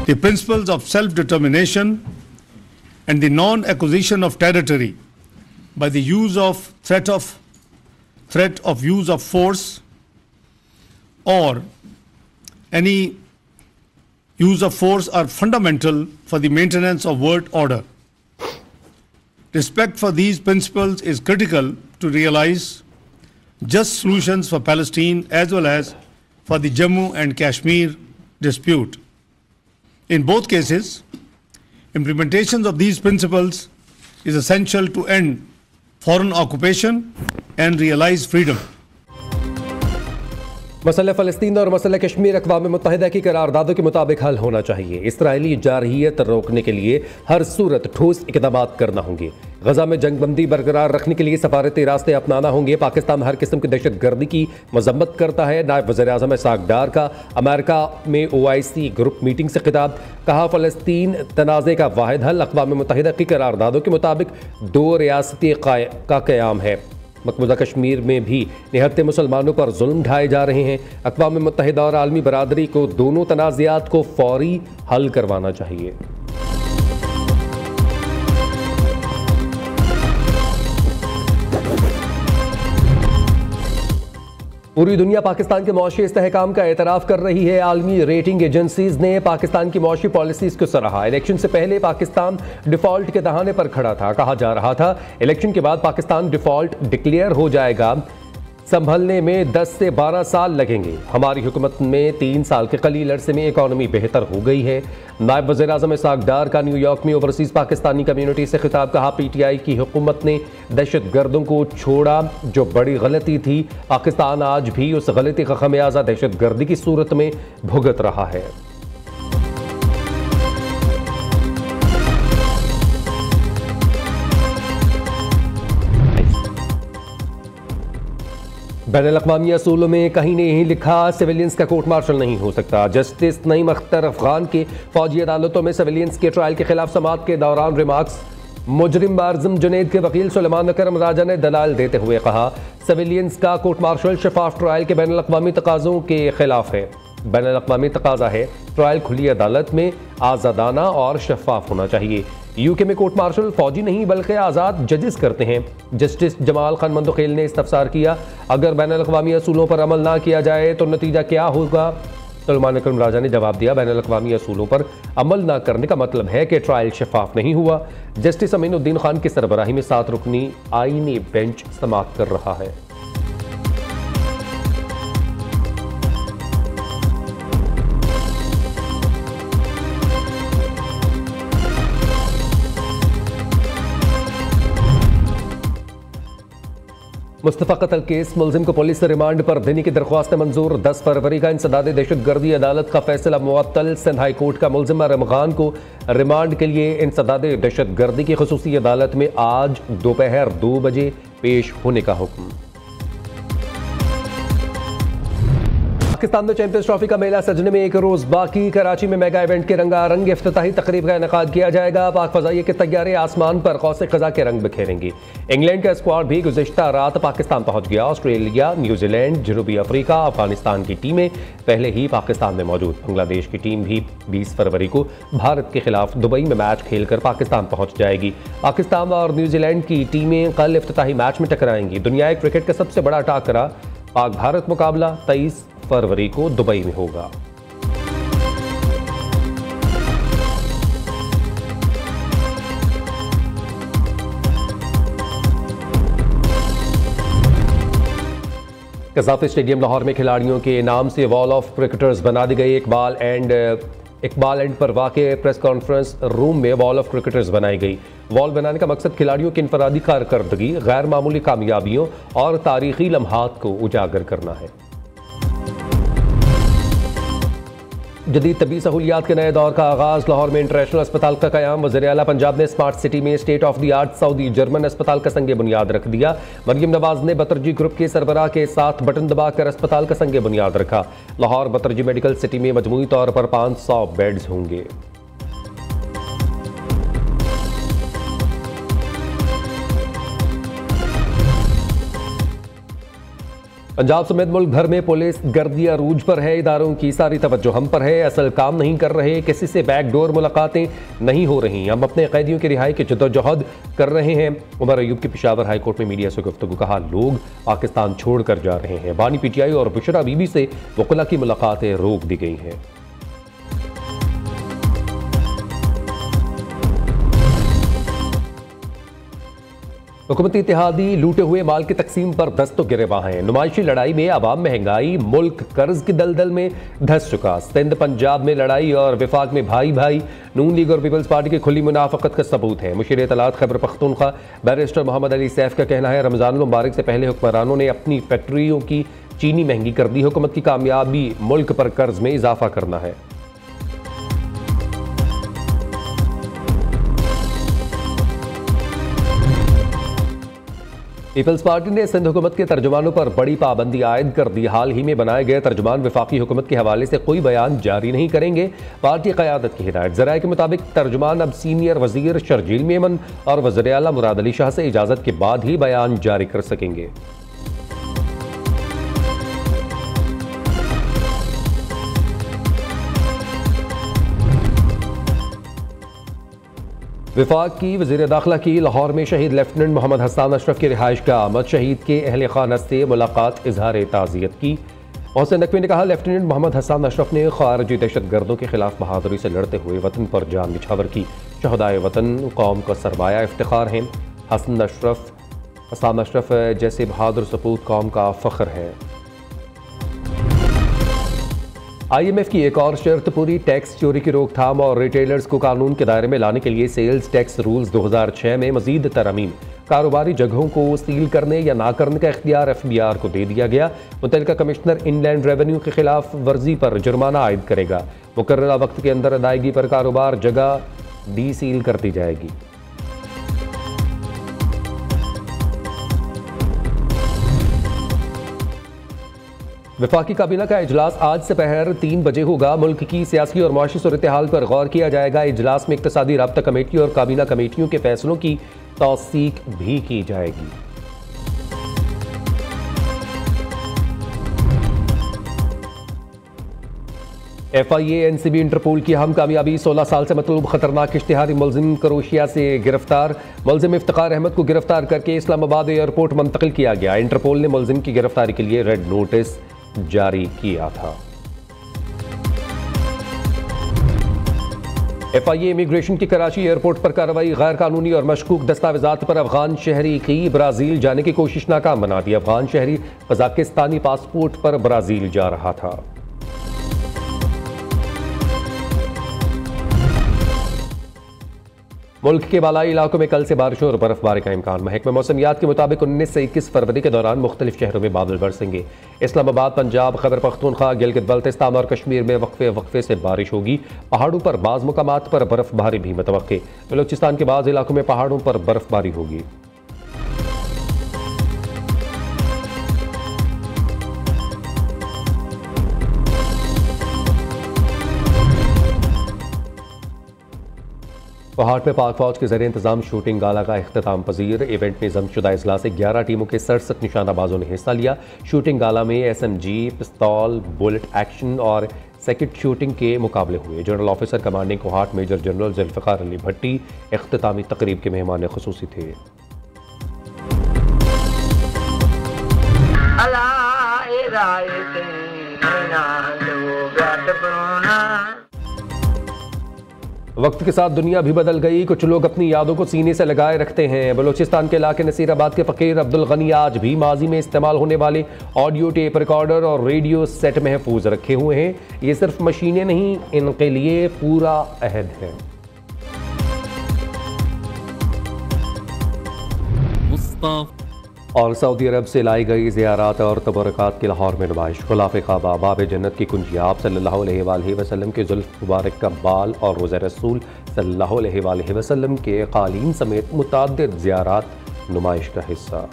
the principles of self-determination and the non-acquisition of territory by the use of threat of use of force or any use of force are fundamental for the maintenance of world order. Respect for these principles is critical to realize just solutions for Palestine as well as for the Jammu and Kashmir dispute. In both cases, implementation of these principles is essential to end foreign occupation and realize freedom. मसला फ़लस्तीन और मसला कश्मीर अक़वाम मुत्तहिदा की करारदादों के मुताबिक हल होना चाहिए। Israeli जारहियत रोकने के लिए हर सूरत ठोस इक़दाम करना होंगे। गजा में जंगबंदी बरकरार रखने के लिए सफारती रास्ते अपनाना होंगे। पाकिस्तान हर किस्म की दहशत गर्दी की मजम्मत करता है। नायब वज़ीर आज़म इसहाक़ डार का अमेरिका में OIC ग्रुप मीटिंग से खिताब। कहा फ़लस्तीन तनाज़े का वाहिद हल अक़वाम मुत्तहिदा की करारदादों के मुताबिक 2 रियासती का क़याम है। मकबूजा कश्मीर में भी निहत्ते मुसलमानों पर जुल्म ढाए जा रहे हैं। अक़वाम मुत्तहिदा और आलमी बरादरी को दोनों तनाज़ात को फौरी हल करवाना चाहिए। पूरी दुनिया पाकिस्तान के मौशी इस्तेहकाम का एतराफ़ कर रही है। आलमी रेटिंग एजेंसीज ने पाकिस्तान की मौशी पॉलिसीज़ को सराहा। इलेक्शन से पहले पाकिस्तान डिफ़ॉल्ट के दहाने पर खड़ा था। कहा जा रहा था इलेक्शन के बाद पाकिस्तान डिफ़ॉल्ट डिक्लेयर हो जाएगा, संभलने में 10 से 12 साल लगेंगे। हमारी हुकूमत में 3 साल के कलील अरसे में इकॉनमी बेहतर हो गई है। नायब वज़ीर आज़म इसहाक़ डार का न्यूयॉर्क में ओवरसीज़ पाकिस्तानी कम्यूनिटी से खिताब। कहा PTI की हुकूमत ने दहशत गर्दों को छोड़ा, जो बड़ी गलती थी। पाकिस्तान आज भी उस गलती का खमियाजा दहशत गर्दी की सूरत में भुगत रहा है। बैनुल-अक़वामी असूलों में कहीं नहीं लिखा सिविलियंस का कोर्ट मार्शल नहीं हो सकता। जस्टिस नईम अख्तर अफगान के फौजी अदालतों में सिविलियंस के ट्रायल के खिलाफ समाअत के दौरान रिमार्क्स। मुजरिम बारज़म जुनैद के वकील सुलेमान अकरम राजा ने दलाल देते हुए कहा सिविलियंस का कोर्ट मार्शल शफाफ ट्रायल के बैनुल-अक़वामी तकाज़ों के खिलाफ है। बैनुल-अक़वामी तकाज़ा है ट्रायल खुली अदालत में आज़ादाना और शफाफ होना चाहिए। UK में कोर्ट मार्शल फौजी नहीं बल्कि आज़ाद जजेस करते हैं। जस्टिस जमाल खान मंदुखेल ने इस्तफसार किया अगर बैनुल-अक़वामी असूलों पर अमल ना किया जाए तो नतीजा क्या होगा। सुलेमान अकरम राजा ने जवाब दिया बैनुल-अक़वामी असूलों पर अमल ना करने का मतलब है कि ट्रायल शफाफ नहीं हुआ। जस्टिस अमीनुद्दीन खान की सरबराही में 7 रुकनी आईनी बेंच समाअत कर रहा है। मुस्तफ़ा कत्ल केस मुलजिम को पुलिस से रिमांड पर देने की दरख्वास्त मंजूर। 10 फरवरी का इंसदाद दहशत गर्दी अदालत का फैसला मुअत्तल। सिंध हाई कोर्ट का मुलजिम रमगान को रिमांड के लिए इंसदाद दहशत गर्दी की खुसूसी अदालत में आज दोपहर 2 बजे पेश होने का हुक्म। पाकिस्तान में चैंपियंस ट्रॉफी का मेला सजने में 1 रोज बाकी। कराची में मेगा इवेंट के रंगारंग इफ्तिताही तकरीब का इनेकाद किया जाएगा। पाक फजाइये के तैयारे आसमान पर कौसे क़ज़ा के रंग बिखेरेंगी। इंग्लैंड का स्क्वाड भी गुज़िश्ता रात पाकिस्तान पहुंच गया। ऑस्ट्रेलिया, न्यूजीलैंड, जनूबी अफ्रीका, अफगानिस्तान की टीमें पहले ही पाकिस्तान में मौजूद। बांग्लादेश की टीम भी 20 फरवरी को भारत के खिलाफ दुबई में मैच खेलकर पाकिस्तान पहुंच जाएगी। पाकिस्तान और न्यूजीलैंड की टीमें कल इफ्तिताही मैच में टकराएंगी। दुनिया क्रिकेट का सबसे बड़ा टाकरा पाक भारत मुकाबला 23 फरवरी को दुबई में होगा। कज़ाफ़ी स्टेडियम लाहौर में खिलाड़ियों के नाम से वॉल ऑफ क्रिकेटर्स बना दी गई। इकबाल एंड पर वाक़े प्रेस कॉन्फ्रेंस रूम में वॉल ऑफ क्रिकेटर्स बनाई गई। वॉल बनाने का मकसद खिलाड़ियों की इनफरादी कारकर्दगी, गैर मामूली कामयाबियों और तारीखी लम्हात को उजागर करना है। जदीद तबी सहूलियात के नए दौर का आगाज़। लाहौर में इंटरनेशनल अस्पताल का क़याम। वज़ीर-ए-आला पंजाब ने स्मार्ट सिटी में state of the art Saudi German अस्पताल का संगे बुनियाद रख दिया। मरियम नवाज ने बतरजी ग्रुप के सरबराह के साथ बटन दबाकर अस्पताल का संगे बुनियाद रखा। लाहौर बतरजी मेडिकल सिटी में मजमूई तौर पर 500 बेड्स होंगे। पंजाब समेत मुल्क भर में पुलिस गर्दिया रूज पर है। इदारों की सारी तवज्जो हम पर है। असल काम नहीं कर रहे, किसी से बैकडोर मुलाकातें नहीं हो रही। हम अपने कैदियों की रिहाई की जद्दोजहद कर रहे हैं। उमर अयूब की पेशावर हाई कोर्ट में मीडिया से गुफ्तगू। कहा, लोग पाकिस्तान छोड़कर जा रहे हैं। बानी पीटीआई और बुशरा बीबी से वकुला की मुलाकातें रोक दी गई हैं। हुकूमती इत्तेहादी लूटे हुए माल की तकसीम पर दस्तों गिरेबां हैं। नुमाइशी लड़ाई में आवाम महंगाई, मुल्क कर्ज की दलदल में धंस चुका। सिंध पंजाब में लड़ाई और विफाक में भाई भाई। नून लीग और पीपल्स पार्टी की खुली मुनाफकत का सबूत है। मुशीर इत्तलात खैबर पख्तूनख्वा बैरिस्टर मोहम्मद अली सैफ का कहना है, रमजान मुबारक से पहले हुक्मरानों ने अपनी फैक्ट्रियों की चीनी महंगी कर दी। हुकूमत की कामयाबी मुल्क पर कर्ज में इजाफा करना है। पीपल्स पार्टी ने सिंध हुकूमत के तर्जुमानों पर बड़ी पाबंदी आयद कर दी। हाल ही में बनाए गए तर्जुमान वफाकी हुकूमत के हवाले से कोई बयान जारी नहीं करेंगे। पार्टी क़यादत की हिदायत। ज़राए के मुताबिक तर्जुमान अब सीनियर वजीर शर्जील मेमन और वज़ीर आला मुराद अली शाह से इजाज़त के बाद ही बयान जारी कर सकेंगे। विफाक की वज़ीर दाखिला की लाहौर में शहीद लेफ्टिनेंट मोहम्मद हसन अशरफ की रिहाइश का आमद। शहीद के अहल खाना से मुलाकात, इजहार ताज़ियत की। मोहसिन नकवी ने कहा, लेफ्टिनेंट मोहम्मद हसन अशरफ ने खारजी दहशतगर्दों के खिलाफ बहादुरी से लड़ते हुए वतन पर जान निछावर की। शहदाए वतन कौम का सरमाया इफ्तिखार हैं। हसन अशरफ जैसे बहादुर सपूत कौम का फ़ख्र है। IMF की एक और शर्त पूरी। टैक्स चोरी की रोकथाम और रिटेलर्स को कानून के दायरे में लाने के लिए सेल्स टैक्स रूल्स 2006 में मजीद तरमीम। कारोबारी जगहों को सील करने या ना करने का इख्तियार FBR को दे दिया गया। मुतल्लिका कमिश्नर इनलैंड रेवेन्यू के खिलाफ वर्जी पर जुर्माना आयद करेगा। मुकर्ररा वक्त के अंदर अदायगी पर कारोबार जगह डी सील कर दी जाएगी। वफाकी काबीना का इजलास आज से पहर 3 बजे होगा। मुल्क की सियासी और माशी सूरत हाल पर गौर किया जाएगा। इजलास में इक्तसादी राब्ता कमेटी और काबीना कमेटियों के फैसलों की तौसीक भी की जाएगी। FIA NCB इंटरपोल की अहम कामयाबी। 16 साल से मतलूब खतरनाक इश्तिहारी मुलजिम क्रोशिया से गिरफ्तार। मुलजिम इफ्तिखार अहमद को गिरफ्तार करके इस्लामाबाद एयरपोर्ट मुंतकिल किया गया। इंटरपोल ने मुलजिम की गिरफ्तारी के लिए रेड नोटिस जारी किया था। FIA इमिग्रेशन की कराची एयरपोर्ट पर कार्रवाई। गैर कानूनी और मशकूक दस्तावेजात पर अफगान शहरी की ब्राज़ील जाने की कोशिश नाकाम बना दी। अफगान शहरी कजाकिस्तानी पासपोर्ट पर ब्राज़ील जा रहा था। मुल्क के बालाई इलाकों में कल से बारिश और बर्फबारी का इम्कान। महकमा मौसमियात के मुताबिक 19 से 21 फरवरी के दौरान मुख्तलिफ शहरों में बादल बरसेंगे। इस्लामाबाद, पंजाब, खैबर पख्तूनख्वा, गिलगित बल्तिस्तान और कश्मीर में वक्फे से बारिश होगी। पहाड़ों पर बाज़ मुकामात पर बर्फबारी भी मुतवक्के। बलूचिस्तान के बाज़ इलाकों में पहाड़ों पर बर्फबारी होगी। पहाड़ में पाक फौज के ज़रिए इंतजाम शूटिंग गाला का इख्तिताम पजीर। इवेंट में जमशुदा इजलास से 11 टीमों के 67 निशानाबाजों ने हिस्सा लिया। शूटिंग गाला में SMG, पिस्तौल, बुलेट एक्शन और सेकेंड शूटिंग के मुकाबले हुए। General officer commanding Kohat major general Zulfiqar Ali Bhatti इख्तितामी तकरीब के मेहमान खुसूसी थे। वक्त के साथ दुनिया भी बदल गई। कुछ लोग अपनी यादों को सीने से लगाए रखते हैं। बलूचिस्तान के इलाके नसीराबाद के फ़कीर अब्दुल गनी आज भी माजी में इस्तेमाल होने वाले ऑडियो टेप रिकॉर्डर और रेडियो सेट महफूज रखे हुए हैं। ये सिर्फ मशीनें नहीं, इनके लिए पूरा अहद है। और सऊदी अरब से लाई गई ज़ियारात और तबरक़ात की लाहौर में नुमाइश। ख़ुलाफ़े काबा, बाब जन्नत की कुंजियाब सल्लल्लाहु अलैहि वसल्लम के ज़ुल्फ़ मुबारक का बाल और रोज़ा रसूल सल्लल्लाहु अलैहि वसल्लम के क़ालीन समेत मुतअद्दिद ज़ियारात नुमाइश का हिस्सा।